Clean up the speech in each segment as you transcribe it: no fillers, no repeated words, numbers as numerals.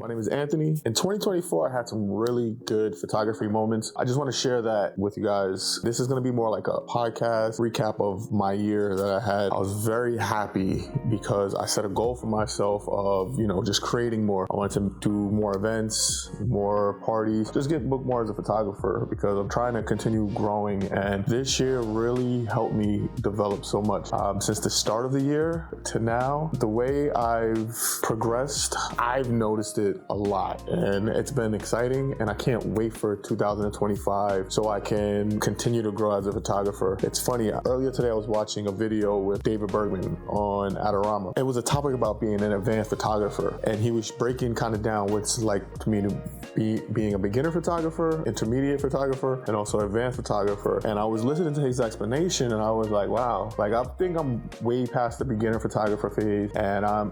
My name is Anthony. In 2024, I had some really good photography moments. I just want to share that with you guys. This is going to be more like a podcast recap of my year that I had. I was very happy because I set a goal for myself of, just creating more. I wanted to do more events, more parties, just get booked more as a photographer because I'm trying to continue growing. And this year really helped me develop so much. Since the start of the year to now, the way I've progressed, I've noticed it a lot, and it's been exciting, and I can't wait for 2025 so I can continue to grow as a photographer. It's funny, earlier today I was watching a video with David Bergman on Adorama. It was a topic about being an advanced photographer, and he was breaking kind of down what's like to me to be being a beginner photographer, intermediate photographer, and also advanced photographer. And I was listening to his explanation, and I was like, wow, like I think I'm way past the beginner photographer phase, and I'm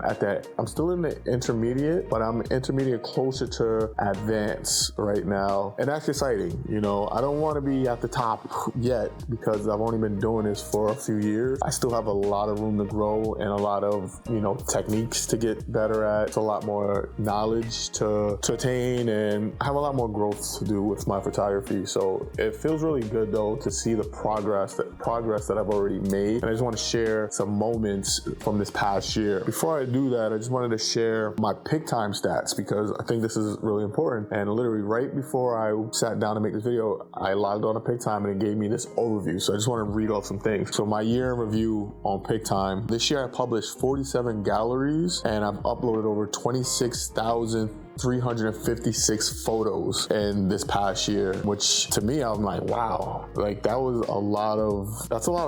still in the intermediate, but I'm intermediate closer to advanced right now. And that's exciting. I don't want to be at the top yet because I've only been doing this for a few years. I still have a lot of room to grow and a lot of, techniques to get better at. It's a lot more knowledge to attain, and I have a lot more growth to do with my photography. So it feels really good though to see the progress that I've already made. And I just want to share some moments from this past year. Before I do that, I just wanted to share my pick time stats because I think this is really important. And literally right before I sat down to make this video, I logged on to pick time and it gave me this overview. So I just want to read off some things. So my year in review on pick time. This year I published 47 galleries and I've uploaded over 26,356 photos in this past year, which to me, I'm like, wow, like that's a lot of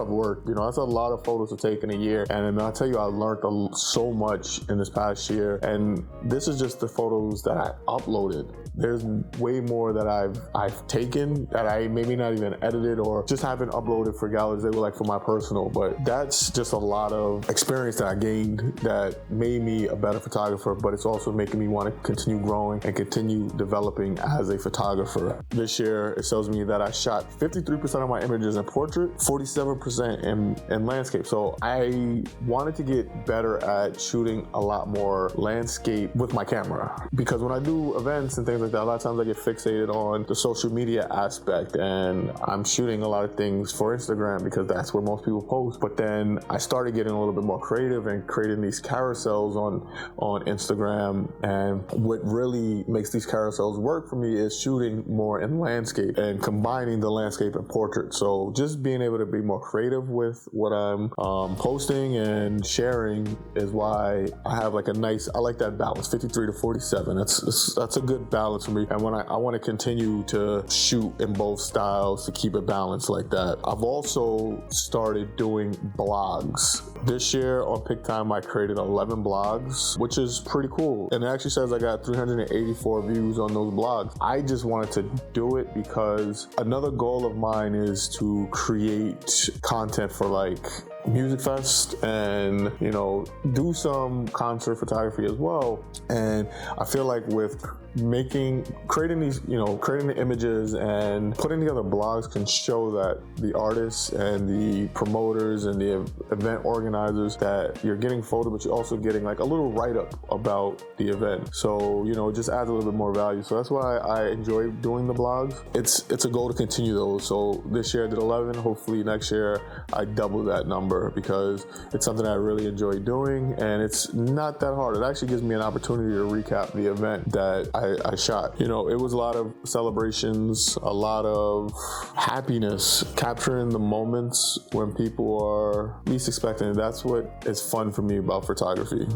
work. That's a lot of photos to take in a year. And I'll tell you, I learned so much in this past year. And this is just the photos that I uploaded. There's way more that I've taken that I maybe not even edited or just haven't uploaded for galleries. They were like for my personal, but that's just a lot of experience that I gained that made me a better photographer, but it's also making me want to continue growing and continue developing as a photographer. This year, it tells me that I shot 53% of my images in portrait, 47% in landscape. So I wanted to get better at shooting a lot more landscape with my camera because when I do events and things like that, a lot of times I get fixated on the social media aspect and I'm shooting a lot of things for Instagram because that's where most people post. But then I started getting a little bit more creative and creating these carousels on Instagram, and what really makes these carousels work for me is shooting more in landscape and combining the landscape and portrait. So just being able to be more creative with what I'm posting and sharing is why I have I like that balance, 53 to 47. That's a good balance for me. And when I want to continue to shoot in both styles to keep it balanced like that. I've also started doing blogs. This year on Pick Time, I created 11 blogs, which is pretty cool. And it actually says I got 384 views on those blogs. I just wanted to do it because another goal of mine is to create content for Music Fest and do some concert photography as well. And I feel like with creating the images and putting together blogs can show that the artists and the promoters and the event organizers that you're getting photos, but you're also getting a little write-up about the event. So it just adds a little bit more value. So that's why I enjoy doing the blogs. It's a goal to continue those. So this year I did 11. Hopefully next year I double that number because it's something I really enjoy doing and it's not that hard. It actually gives me an opportunity to recap the event that I shot. It was a lot of celebrations, a lot of happiness, capturing the moments when people are least expecting it. That's what is fun for me about photography.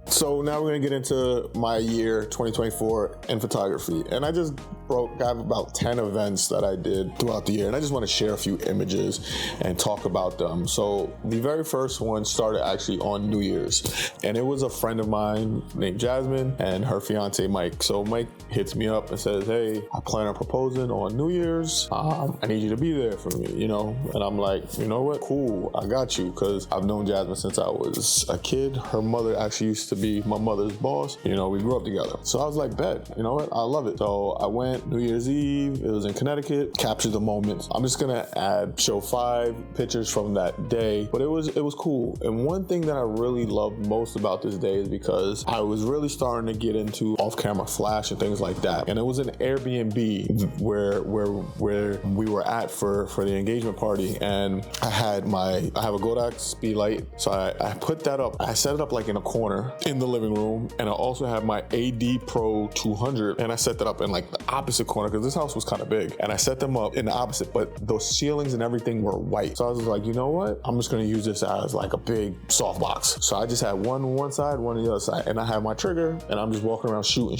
So now we're going to get into my year 2024 in photography. And I have about 10 events that I did throughout the year. And I just want to share a few images and talk about them. So the very first one started actually on New Year's. And it was a friend of mine named Jasmine and her fiance Mike. So Mike hits me up and says, hey, I plan on proposing on New Year's. I need you to be there for me, And I'm like, you know what? Cool, I got you. Because I've known Jasmine since I was a kid. Her mother actually used to be my mother's boss. You know, we grew up together. So I was like, bet, you know what? I love it. So I went New Year's Eve. It was in Connecticut. Captured the moments. I'm just gonna show 5 pictures from that day, but it was cool. And one thing that I really loved most about this day is because I was really starting to get into off-camera flash and things like that. And it was an Airbnb where we were at for the engagement party, and I have a Kodak speed light, so I put that up. I set it up like in a corner in the living room, and I also have my AD Pro 200, and I set that up in like the opposite corner because this house was kind of big, and I set them up in the opposite, but those ceilings and everything were white. So I was like, you know what? I'm just gonna use this as like a big softbox. So I just had one side, one on the other side, and I have my trigger, and I'm just walking around shooting.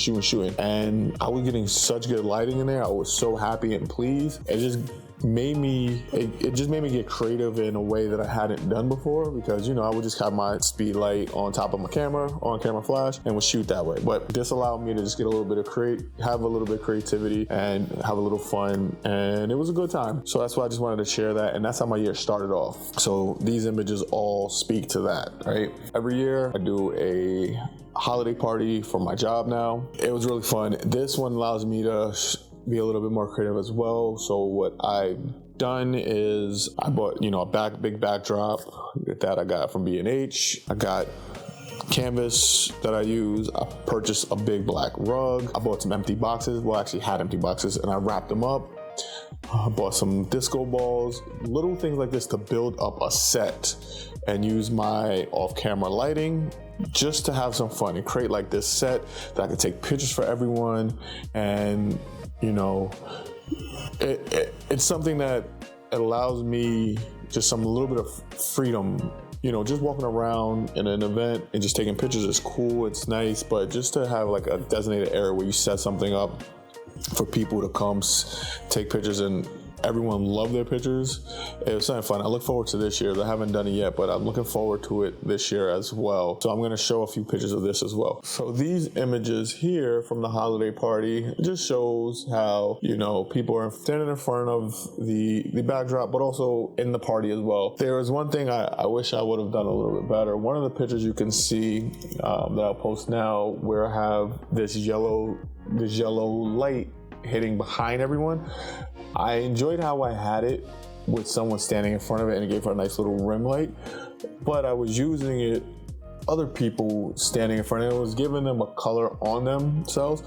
And I was getting such good lighting in there. I was so happy and pleased. It just made me get creative in a way that I hadn't done before, because I would just have my speed light on top of my camera, on camera flash, and would shoot that way. But this allowed me to just get a little bit of have a little bit of creativity and have a little fun, and it was a good time. So that's why I just wanted to share that, and that's how my year started off. So these images all speak to that, right? Every year I do a holiday party for my job now. It was really fun. This one allows me to be a little bit more creative as well. So what I've done is I bought, a big backdrop that I got from B&H. I got canvas that I use. I purchased a big black rug. I bought some empty boxes. Well, I actually had empty boxes, and I wrapped them up. I bought some disco balls, little things like this to build up a set and use my off-camera lighting just to have some fun and create like this set that I could take pictures for everyone. And it's something that allows me just a little bit of freedom. Just walking around in an event and just taking pictures is cool, it's nice, but just to have like a designated area where you set something up for people to come take pictures and everyone loved their pictures. It was something fun. I look forward to this year. I haven't done it yet, but I'm looking forward to it this year as well. So I'm going to show a few pictures of this as well. So these images here from the holiday party just shows how, people are standing in front of the backdrop, but also in the party as well. There was one thing I wish I would have done a little bit better. One of the pictures you can see that I'll post now, where I have this yellow light hitting behind everyone. I enjoyed how I had it with someone standing in front of it, and it gave her a nice little rim light, but I was using it other people standing in front of it. It was giving them a color on themselves.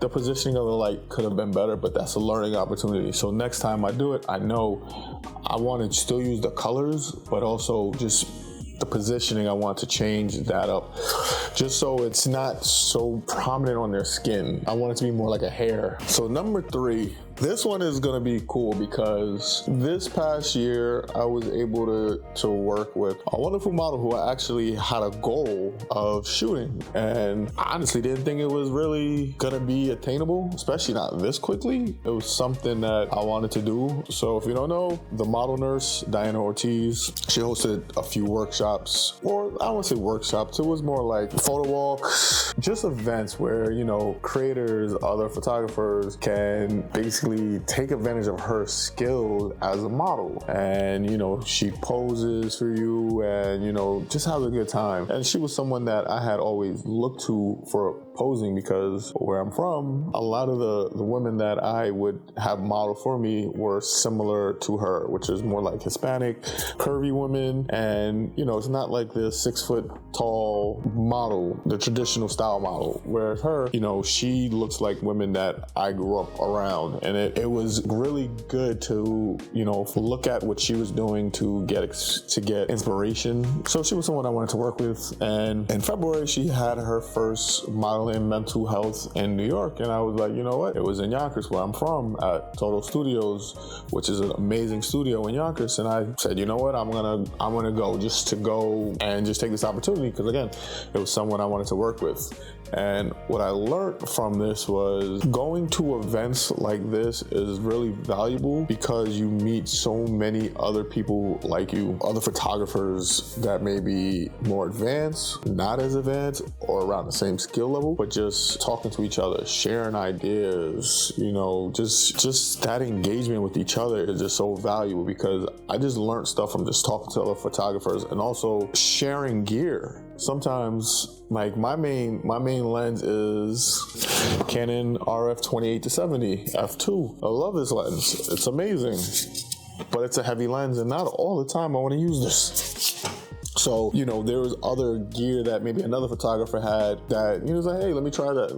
The positioning of the light could have been better, but that's a learning opportunity. So next time I do it, I know I want to still use the colors, but also just the positioning, I want to change that up just so it's not so prominent on their skin. I want it to be more like a hair. So number 3, this one is gonna be cool because this past year I was able to work with a wonderful model who I actually had a goal of shooting, and I honestly didn't think it was really gonna be attainable, especially not this quickly. It was something that I wanted to do. So if you don't know, the model nurse, Diana Ortiz, she hosted a few workshops, or I don't want to say workshops, it was more like photo walks, just events where, creators, other photographers can basically take advantage of her skill as a model, and she poses for you and just has a good time. And she was someone that I had always looked to for posing, because where I'm from, a lot of the women that I would have model for me were similar to her, which is more like Hispanic, curvy women, and it's not like the 6 foot tall model, the traditional style model, whereas her, she looks like women that I grew up around. And it was really good to look at what she was doing to get inspiration. So she was someone I wanted to work with, and in February she had her first modeling mental health in New York, and I was like, you know what, it was in Yonkers, where I'm from, at Total Studios, which is an amazing studio in Yonkers. And I said, you know what, I'm gonna go, just to go and just take this opportunity, because again, it was someone I wanted to work with. And what I learned from this was going to events like this is really valuable, because you meet so many other people like you, other photographers that may be more advanced, not as advanced, or around the same skill level, but just talking to each other, sharing ideas, just that engagement with each other is just so valuable, because I just learned stuff from just talking to other photographers, and also sharing gear. sometimes like my main lens is Canon RF 28-70 f2. I love this lens. It's amazing, but it's a heavy lens, and not all the time I want to use this. So, there was other gear that maybe another photographer had that, was like, hey, let me try that.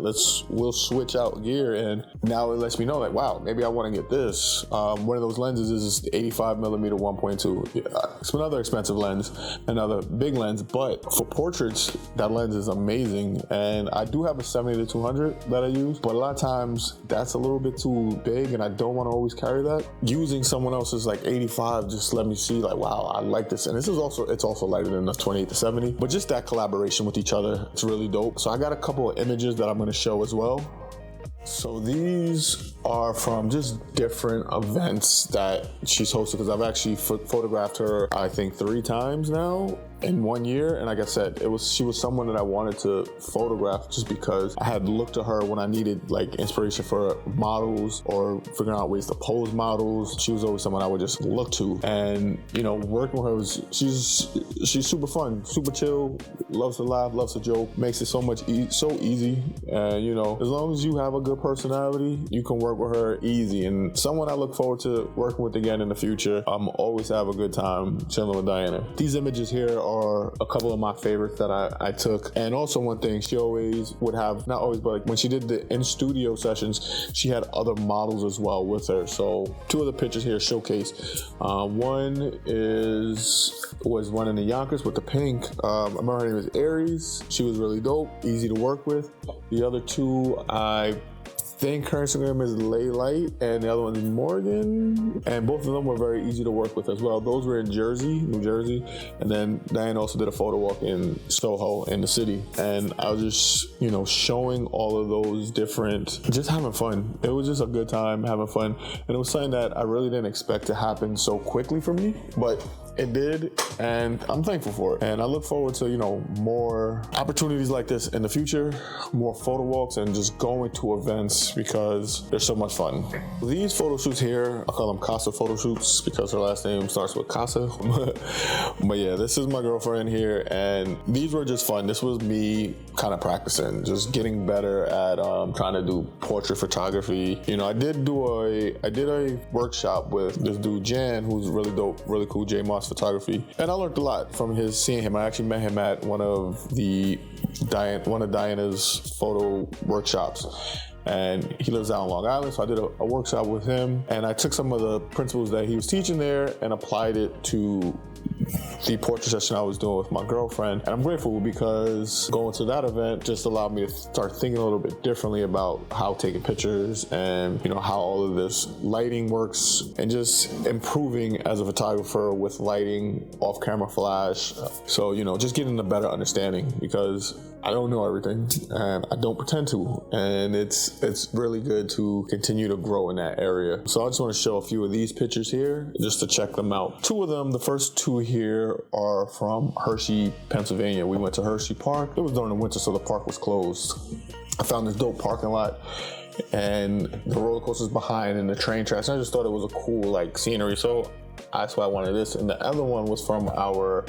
We'll switch out gear. And now it lets me know, like, wow, maybe I want to get this. One of those lenses is the 85mm 1.2. It's another expensive lens, another big lens, but for portraits, that lens is amazing. And I do have a 70-200 that I use, but a lot of times that's a little bit too big and I don't want to always carry that. Using someone else's like 85 just let me see, like, wow, I like this. And it's also lighter than the 28-70, but just that collaboration with each other, it's really dope. So I got a couple of images that I'm going to show as well. So these are from just different events that she's hosted, because I've actually photographed her, I think 3 times now in 1 year. And like I said, she was someone that I wanted to photograph just because I had looked to her when I needed like inspiration for models or figuring out ways to pose models. She was always someone I would just look to, and working with her she's super fun, super chill, loves to laugh, loves to joke, makes it so easy. And as long as you have a good personality, you can work with her easy, and someone I look forward to working with again in the future. I'm always have a good time chilling with Diana. These images here are a couple of my favorites that I took. And also one thing, she always would have, not always, but like when she did the in-studio sessions, she had other models as well with her. So 2 of the pictures here showcase. One was one in the Yonkers with the pink. I remember her name was Aries. She was really dope, easy to work with. The other 2, I think her Instagram is Laylight, and the other one is Morgan, and both of them were very easy to work with as well. Those were in New Jersey, and then Diane also did a photo walk in Soho in the city, and I was just showing all of those different, just having fun. It was just a good time having fun, and it was something that I really didn't expect to happen so quickly for me, but it did, and I'm thankful for it. And I look forward to, more opportunities like this in the future, more photo walks, and just going to events because they're so much fun. These photo shoots here, I call them Casa Photoshoots because her last name starts with Casa. But yeah, this is my girlfriend here, and these were just fun. This was me kind of practicing, just getting better at trying to do portrait photography. I did a workshop with this dude Jan, who's really dope, really cool, J Moss Photography, and I learned a lot from seeing him. I actually met him at one of Diana's photo workshops, and he lives out on Long Island, so I did a workshop with him, and I took some of the principles that he was teaching there and applied it to the portrait session I was doing with my girlfriend. And I'm grateful because going to that event just allowed me to start thinking a little bit differently about how taking pictures and how all of this lighting works, and just improving as a photographer with lighting, off camera flash. So just getting a better understanding, because I don't know everything and I don't pretend to, and it's really good to continue to grow in that area. So I just want to show a few of these pictures here just to check them out. 2 of them, the first 2 here are from Hershey, Pennsylvania. We went to Hershey Park. It was during the winter, so the park was closed. I found this dope parking lot and the roller coasters behind and the train tracks. I just thought it was a cool scenery. So that's why I wanted this. And the other one was from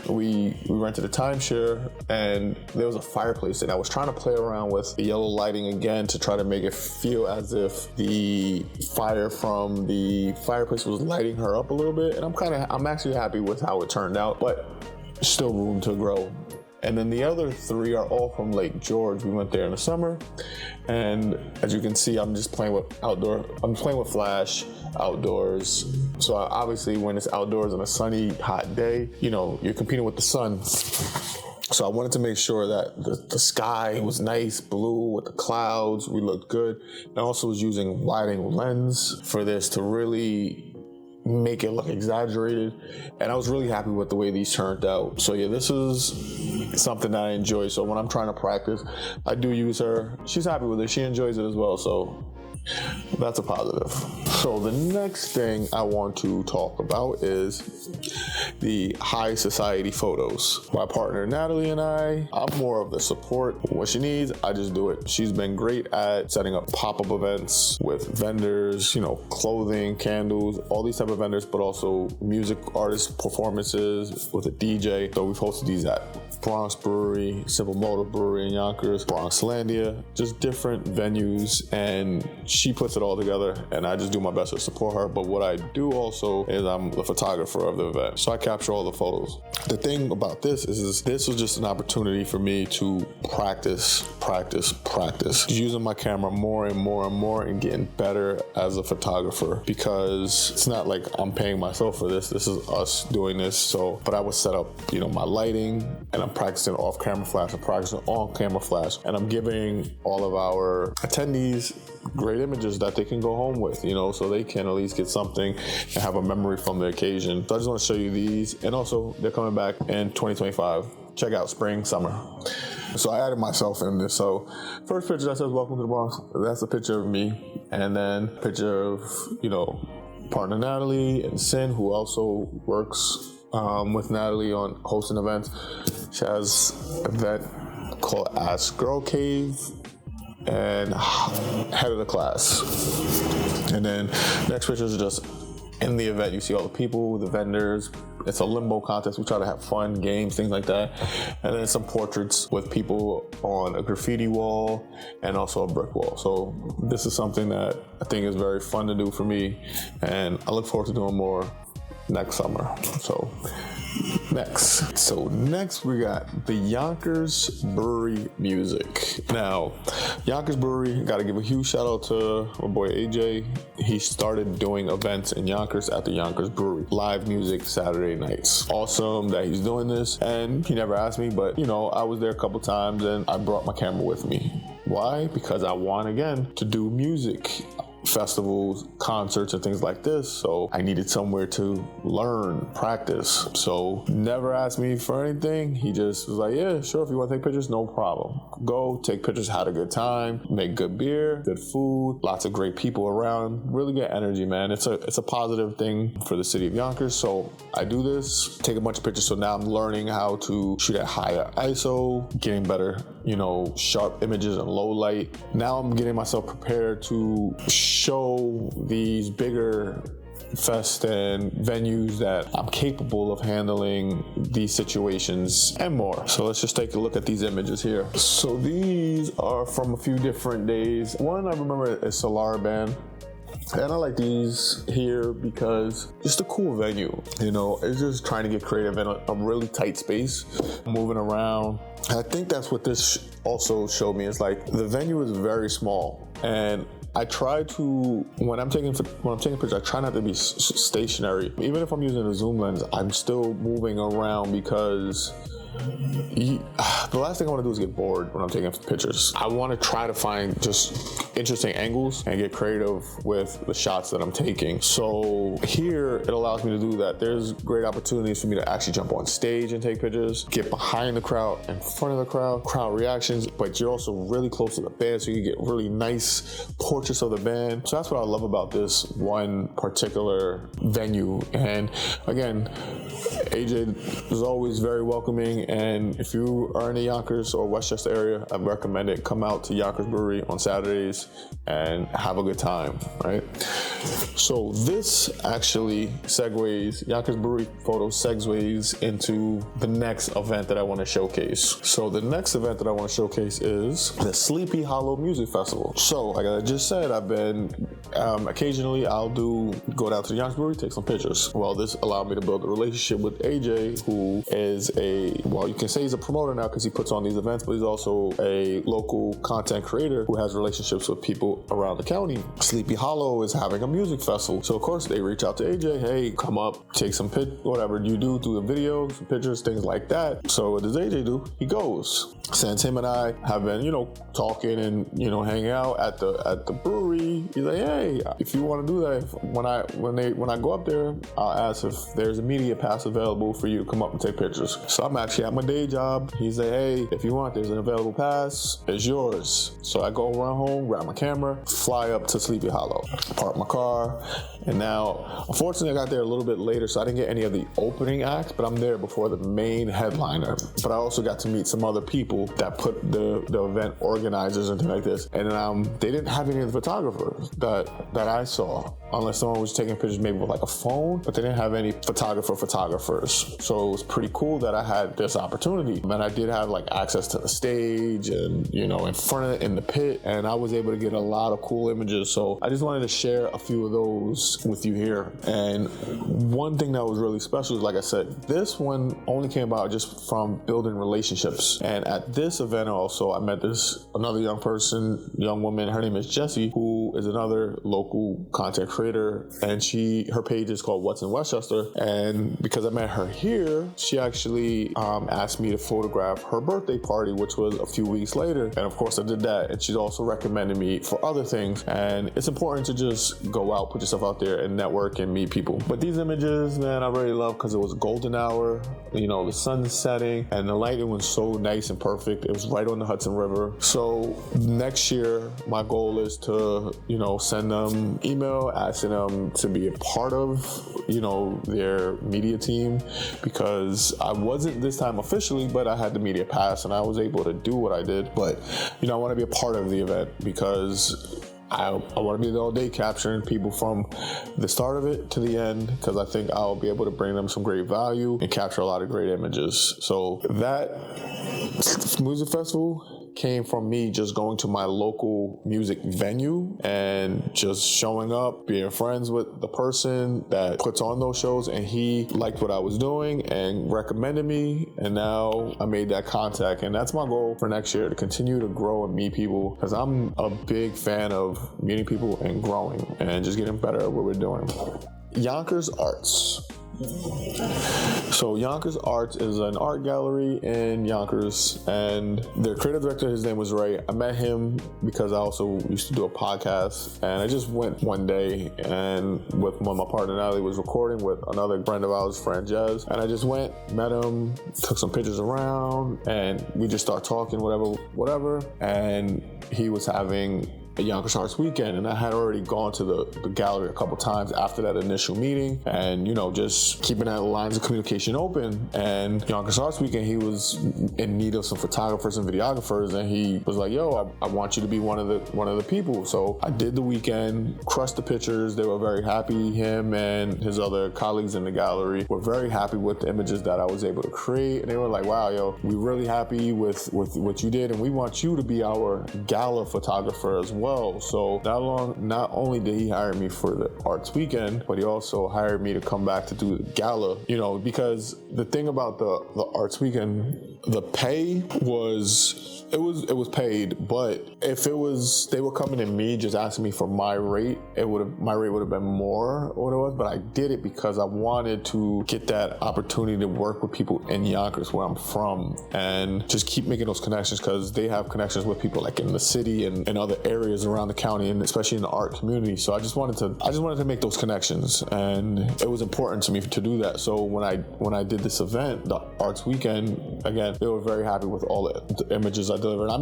we rented a timeshare, and there was a fireplace, and I was trying to play around with the yellow lighting again to try to make it feel as if the fire from the fireplace was lighting her up a little bit. And I'm actually happy with how it turned out, but still room to grow. And then the other 3 are all from Lake George. We went there in the summer, and as you can see, I'm just playing with flash outdoors. So obviously when it's outdoors on a sunny, hot day, you're competing with the sun. So I wanted to make sure that the sky was nice blue with the clouds. We looked good. And I also was using wide-angle lens for this to really make it look exaggerated, and I was really happy with the way these turned out. So yeah, this is something that I enjoy. So when I'm trying to practice, I do use her. She's happy with it. She enjoys it as well. So that's a positive. So the next thing I want to talk about is the high society photos. My partner Natalie and I'm more of the support. What she needs, I just do it. She's been great at setting up pop-up events with vendors, clothing, candles, all these type of vendors, but also music artist performances with a DJ. So we've hosted these at Bronx Brewery, Simple Motor Brewery in Yonkers, Bronxlandia, just different venues, and she puts it all together, and I just do my best to support her. But what I do also is I'm the photographer of the event, so I capture all the photos. The thing about this is this was just an opportunity for me to practice, using my camera more and more and more and getting better as a photographer, because it's not like I'm paying myself for this. This is us doing this. So, but I would set up, my lighting, and I'm practicing off camera flash, I'm practicing on camera flash, and I'm giving all of our attendees great images that they can go home with, so they can at least get something and have a memory from the occasion. So I just want to show you these, and also they're coming back in 2025. Check out spring, summer. So I added myself in this. So first picture that says "Welcome to the Bronx." That's a picture of me, and then picture of partner Natalie and Sin, who also works with Natalie on hosting events. She has an event called Ask Girl Cave and head of the class. And then next picture is just in the event. You see all the people, the vendors. It's a limbo contest. We try to have fun games, things like that. And then some portraits with people on a graffiti wall and also a brick wall. So this is something that I think is very fun to do for me, and I look forward to doing more next summer. So next we got the Yonkers Brewery music. Now, Yonkers Brewery, gotta give a huge shout out to my boy AJ. He started doing events in Yonkers at the Yonkers Brewery. Live music Saturday nights. Awesome that he's doing this, and he never asked me, but I was there a couple times and I brought my camera with me. Why? Because I want, again, to do music. Festivals, concerts, and things like this. So I needed somewhere to learn, practice. So never asked me for anything. He just was like, yeah, sure, if you want to take pictures, no problem. Go take pictures, had a good time, make good beer, good food, lots of great people around, really good energy, man. It's a positive thing for the city of Yonkers. So I do this, take a bunch of pictures. So now I'm learning how to shoot at higher ISO, getting better, sharp images and low light. Now I'm getting myself prepared to show these bigger fest and venues that I'm capable of handling these situations and more. So let's just take a look at these images here. So these are from a few different days. One I remember is Solar Band. And I like these here because it's a cool venue. It's just trying to get creative in a really tight space, moving around. I think that's what this also showed me. It's like the venue is very small, and I try to, when I'm taking pictures, I try not to be stationary. Even if I'm using a zoom lens, I'm still moving around, because the last thing I want to do is get bored when I'm taking pictures. I want to try to find just interesting angles and get creative with the shots that I'm taking. So here it allows me to do that. There's great opportunities for me to actually jump on stage and take pictures, get behind the crowd, in front of the crowd reactions, but you're also really close to the band, so you get really nice portraits of the band. So that's what I love about this one particular venue. And again, AJ is always very welcoming, and if you are in the Yonkers or Westchester area, I recommend it. Come out to Yonkers Brewery on Saturdays and have a good time, right? So this actually segues, Yonkers Brewery photo segues into the next event that I want to showcase. So the next event that I want to showcase is the Sleepy Hollow Music Festival. So like I just said, I've been, occasionally I'll go down to the Yonkers Brewery, take some pictures. Well, this allowed me to build a relationship with AJ, who is you can say he's a promoter now because he puts on these events, but he's also a local content creator who has relationships with people around the county. Sleepy Hollow is having a music festival. So of course they reach out to AJ, hey, come up, take some whatever you do the video, some pictures, things like that. So what does AJ do? He goes. Since him and I have been, talking and, hanging out at the brewery, he's like, hey, if you want to do that, when I go up there, I'll ask if there's a media pass available for you to come up and take pictures. So I'm actually at my day job. He's like, hey, if you want, there's an available pass, it's yours. So I go around home, grab my camera, fly up to Sleepy Hollow, park my car, and now, unfortunately, I got there a little bit later, so I didn't get any of the opening acts, but I'm there before the main headliner. But I also got to meet some other people that put the event organizers and things like this. And they didn't have any of the photographers that I saw, unless someone was taking pictures maybe with like a phone, but they didn't have any photographers. So it was pretty cool that I had the this opportunity. And I did have like access to the stage and, you know, in front of it in the pit, and I was able to get a lot of cool images. So I just wanted to share a few of those with you here. And one thing that was really special is, like I said, this one only came about just from building relationships. And at this event also, I met another young woman, her name is Jessie, who is another local content creator, and her page is called What's in Westchester. And because I met her here, she actually asked me to photograph her birthday party, which was a few weeks later. And of course I did that. And she's also recommended me for other things. And it's important to just go out, put yourself out there and network and meet people. But these images, man, I really love because it was golden hour, you know, the sun is setting and the lighting was so nice and perfect. It was right on the Hudson River. So next year, my goal is to, you know, send them email asking them to be a part of, you know, their media team, because I wasn't this time officially, but I had the media pass and I was able to do what I did. But, you know, I want to be a part of the event because I want to be there all day capturing people from the start of it to the end, because I think I'll be able to bring them some great value and capture a lot of great images. So that music festival came from me just going to my local music venue and just showing up, being friends with the person that puts on those shows, and he liked what I was doing and recommended me, and now I made that contact. And that's my goal for next year, to continue to grow and meet people, because I'm a big fan of meeting people and growing and just getting better at what we're doing. Yonkers Arts. So Yonkers Arts is an art gallery in Yonkers, and their creative director, his name was Ray. I met him because I also used to do a podcast, and I just went one day, and when my partner Natalie was recording with another friend of ours, Frances, and I just went, met him, took some pictures around, and we just started talking, whatever, and he was having a Yonkers Arts weekend, and I had already gone to the gallery a couple times after that initial meeting, and, you know, just keeping that lines of communication open. And Yonkers Arts weekend, he was in need of some photographers and videographers, and he was like, yo, I want you to be one of the people. So I did the weekend, crushed the pictures. They were very happy. Him and his other colleagues in the gallery were very happy with the images that I was able to create, and they were like, wow, yo, we're really happy with what you did, and we want you to be our gala photographer as well. So not only did he hire me for the arts weekend, but he also hired me to come back to do the gala, you know, because the thing about the arts weekend, the pay was paid, but if they were coming to me just asking me for my rate, my rate would have been more what it was. But I did it because I wanted to get that opportunity to work with people in Yonkers, where I'm from, and just keep making those connections, because they have connections with people like in the city and other areas around the county, and especially in the art community. So I just wanted to make those connections, and it was important to me to do that. So when I did this event, the arts weekend, again, they were very happy with all the images I delivered. I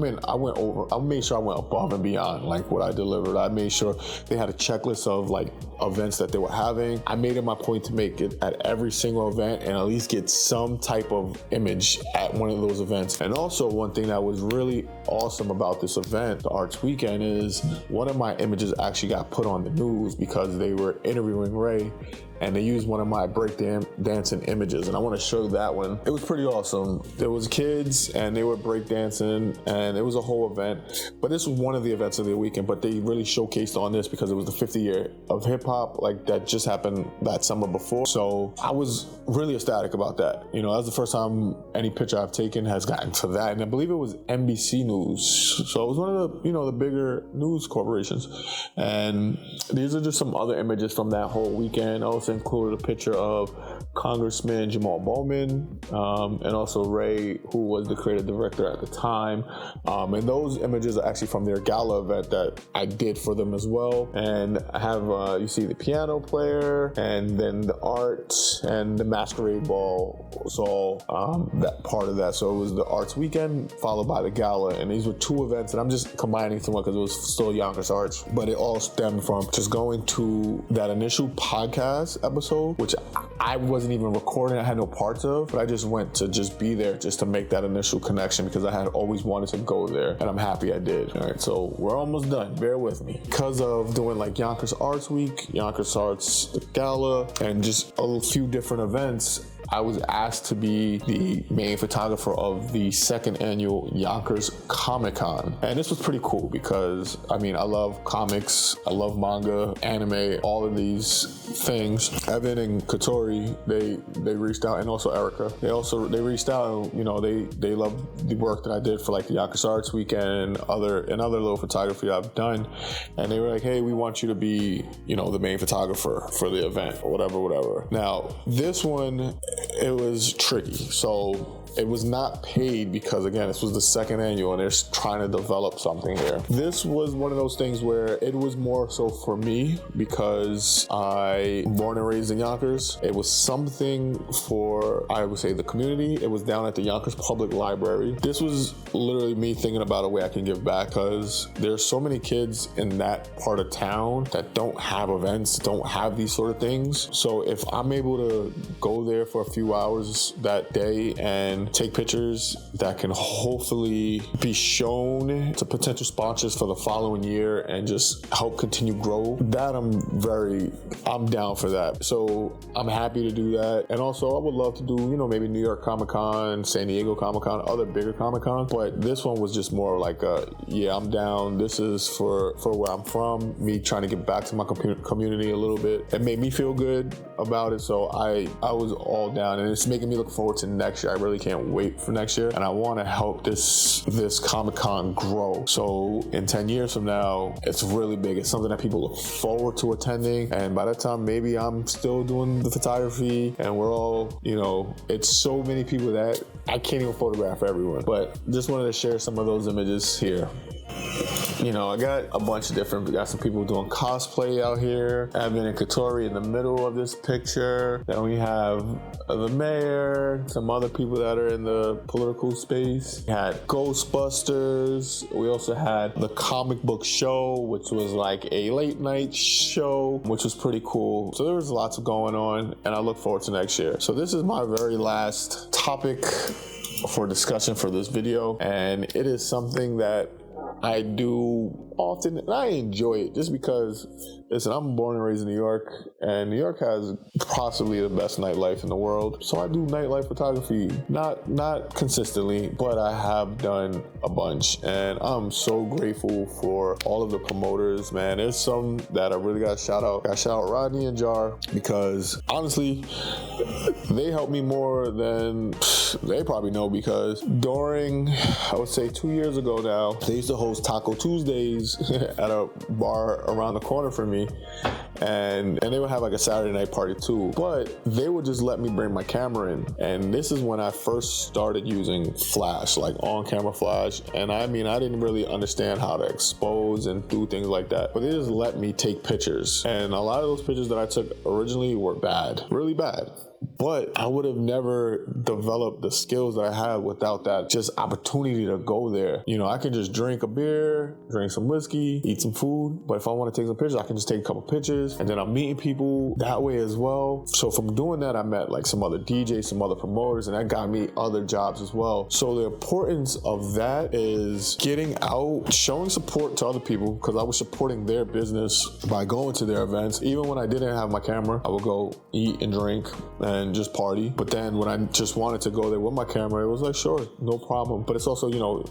made sure I went above and beyond like what I delivered. I made sure they had a checklist of like events that they were having. I made it my point to make it at every single event and at least get some type of image at one of those events. And also, one thing that was really awesome about this event, the arts weekend, is one of my images actually got put on the news because they were interviewing Ray, and they used one of my dancing images, and I want to show that one. It was pretty awesome. There was kids, and they were breakdancing, and it was a whole event. But this was one of the events of the weekend, but they really showcased on this because it was the 50th year of hip hop, like that just happened that summer before. So I was really ecstatic about that. You know, that's the first time any picture I've taken has gotten to that, and I believe it was NBC News. So it was one of the bigger news corporations. And these are just some other images from that whole weekend. Also included a picture of Congressman Jamal Bowman, and also Ray, who was the creative director at the time. And those images are actually from their gala event that I did for them as well. And I have, you see the piano player, and then the art, and the masquerade ball was all that part of that. So it was the arts weekend followed by the gala, and these were two events, and I'm just combining them because it was still Yonkers Arts, but it all stemmed from just going to that initial podcast episode, which I wasn't even recording, I had no parts of, but I just went to just be there just to make that initial connection because I had always wanted to go there, and I'm happy I did. All right, so we're almost done, bear with me. Because of doing like Yonkers Arts Week, Yonkers Arts Gala, and just a few different events, I was asked to be the main photographer of the second annual Yonkers Comic Con. And this was pretty cool because, I mean, I love comics, I love manga, anime, all of these things. Evan and Katori, they reached out, and also Erica. They reached out, and, you know, they loved the work that I did for like the Yonkers Arts Weekend and other little photography I've done. And they were like, hey, we want you to be, you know, the main photographer for the event or whatever. Now, this one, it was tricky. So it was not paid because, again, this was the second annual and they're trying to develop something here. This was one of those things where it was more so for me because I'm born and raised in Yonkers. It was something for, I would say, the community. It was down at the Yonkers Public Library. This was literally me thinking about a way I can give back because there's so many kids in that part of town that don't have events, don't have these sort of things. So if I'm able to go there for a few hours that day and take pictures that can hopefully be shown to potential sponsors for the following year and just help continue grow, that I'm down for that. So I'm happy to do that. And also I would love to do, you know, maybe New York Comic Con, San Diego Comic Con, other bigger Comic Con. But this one was just more like yeah, I'm down. This is for where I'm from, me trying to get back to my community a little bit. It made me feel good about it. So I was all down, and it's making me look forward to next year. I really can't wait for next year, and I want to help this Comic-Con grow. So in 10 years from now, it's really big. It's something that people look forward to attending, and by that time, maybe I'm still doing the photography, and we're all, you know, it's so many people that I can't even photograph everyone, but just wanted to share some of those images here. You know, I got a bunch of different, we got some people doing cosplay out here. Evan and Katori in the middle of this picture. Then we have the mayor, some other people that are in the political space. We had Ghostbusters. We also had the comic book show, which was like a late night show, which was pretty cool. So there was lots going on, and I look forward to next year. So this is my very last topic for discussion for this video, and it is something that I do often, and I enjoy it just because, listen, I'm born and raised in New York, and New York has possibly the best nightlife in the world. So I do nightlife photography, not consistently, but I have done a bunch, and I'm so grateful for all of the promoters, man. There's some that I really got to shout out. Got to shout out Rodney and Jar, because honestly, they helped me more than they probably know, because during, I would say 2 years ago now, they used to host Taco Tuesdays at a bar around the corner from me, and they would have like a Saturday night party too, but they would just let me bring my camera in. And this is when I first started using flash, like on-camera flash, and I mean, I didn't really understand how to expose and do things like that, but they just let me take pictures, and a lot of those pictures that I took originally were bad, really bad. But I would have never developed the skills that I had without that just opportunity to go there. You know, I can just drink a beer, drink some whiskey, eat some food. But if I want to take some pictures, I can just take a couple pictures. And then I'm meeting people that way as well. So from doing that, I met like some other DJs, some other promoters, and that got me other jobs as well. So the importance of that is getting out, showing support to other people, because I was supporting their business by going to their events. Even when I didn't have my camera, I would go eat and drink and just party. But then when I just wanted to go there with my camera, it was like, sure, no problem. But it's also, you know,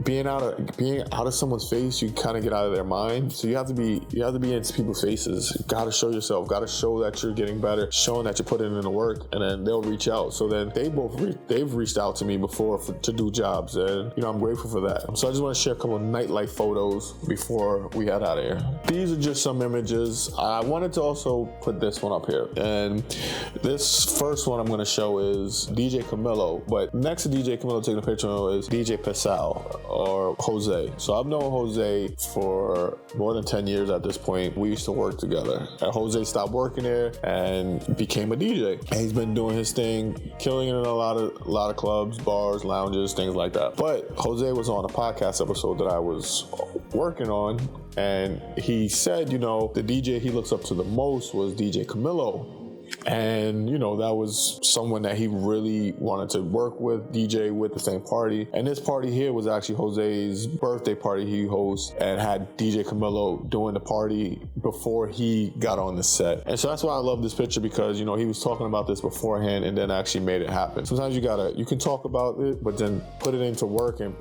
being out of someone's face, you kind of get out of their mind. So you have to be in people's faces. You got to show yourself, got to show that you're getting better, showing that you're putting in the work, and then they'll reach out. So then they've reached out to me before to do jobs, and you know, I'm grateful for that. So I just want to share a couple of nightlife photos before we head out of here. These are just some images. I wanted to also put this one up here, and this first one I'm going to show is DJ Camilo, but next to DJ Camilo taking a picture is DJ Pesal, or Jose. So I've known Jose for more than 10 years at this point. We used to work together. And Jose stopped working there and became a DJ. And he's been doing his thing, killing it in a lot of clubs, bars, lounges, things like that. But Jose was on a podcast episode that I was working on, and he said, you know, the DJ he looks up to the most was DJ Camilo. And, you know, that was someone that he really wanted to work with, DJ with, the same party. And this party here was actually Jose's birthday party he hosts, and had DJ Camilo doing the party before he got on the set. And so that's why I love this picture, because, you know, he was talking about this beforehand and then actually made it happen. Sometimes you can talk about it, but then put it into work and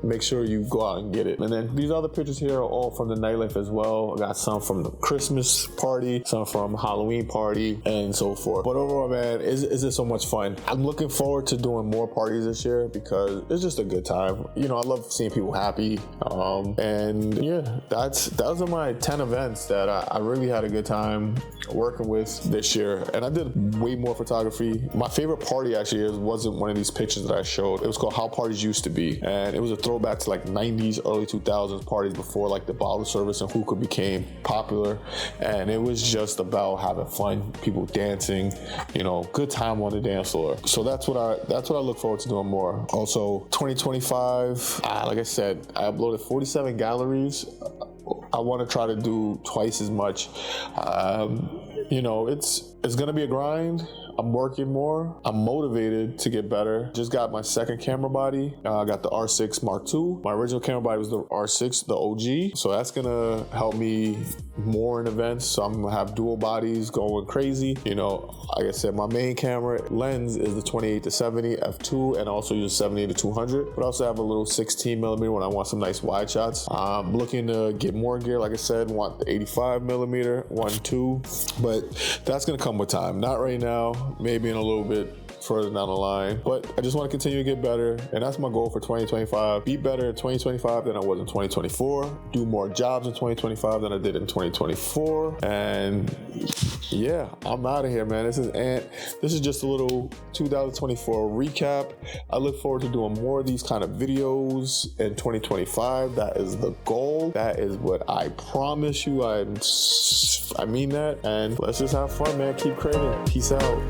make sure you go out and get it. And then these other pictures here are all from the Nightlife as well. I got some from the Christmas party, some from Halloween party, and so forth. But overall, man, is it so much fun. I'm looking forward to doing more parties this year because it's just a good time. You know, I love seeing people happy. And yeah, those are my 10 events that I really had a good time working with this year. And I did way more photography. My favorite party actually wasn't one of these pictures that I showed. It was called How Parties Used to Be. And it was a throwback to like 90s, early 2000s parties before like the bottle service and hookah became popular. And it was just about having fun, people dancing, you know, good time on the dance floor. So that's what I look forward to doing more. Also, 2025, like I said, I uploaded 47 galleries. I want to try to do twice as much. You know, it's going to be a grind. I'm working more. I'm motivated to get better. Just got my second camera body. I got the R6 Mark II. My original camera body was the R6, the OG. So that's gonna help me more in events. So I'm gonna have dual bodies going crazy. You know, like I said, my main camera lens is the 28-70 f2, and I also use 70-200. But I also have a little 16mm when I want some nice wide shots. I'm looking to get more gear. Like I said, want the 85mm 1.2, but that's gonna come with time. Not right now. Maybe in a little bit further down the line, but I just want to continue to get better, and that's my goal for 2025. Be better in 2025 than I was in 2024. Do more jobs in 2025 than I did in 2024. And yeah, I'm out of here, man. This is just a little 2024 recap. I look forward to doing more of these kind of videos in 2025. That is the goal. That is what I promise you. I mean that. And let's just have fun, man. Keep creating. Peace out.